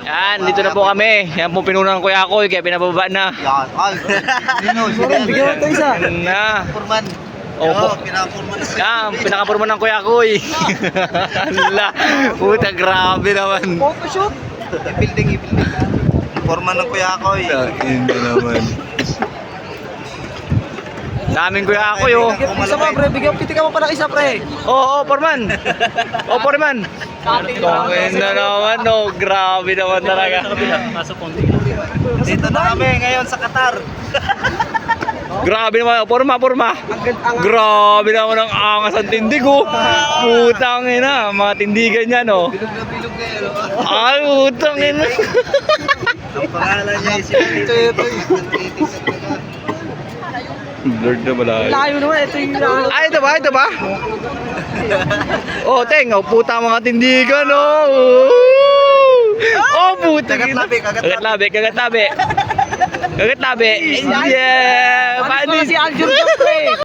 Yan, dito na po kami. Yan po pinunan ko Kuya Koy, kaya pinababa na. Yan. Ay, sino? Bigyan mo ito isa. Yan na. Purman. Opo. Pinapurman. Yan, pinakapurman ng Kuya Koy. Hala, puta, grabe naman. Photoshoot. I-building. Purman ng Kuya Koy. Hindi naman. Daming Kuya Koy, oh. Isa pa, pre. Pitikan mo pa ng isa, pre. Oo, Porman. Oo, Porman. Tongin na naman, no. Grabe naman talaga. Dito na kami ngayon sa Qatar. Grabe naman, Porma. Grabe naman ang angas ang tindig, oh. Putang ina, mga tindigan yan, oh. Bilog ngayon. Ay, putang ina. Ang pangalan niya is Lord na malaki. Layo naman. Ito yung Ay, ito ba? Oh, teng, oh, puta mga tindigan, oh. Oh, puta. Kagat labi. Yeah, Paano si Aljur, pre?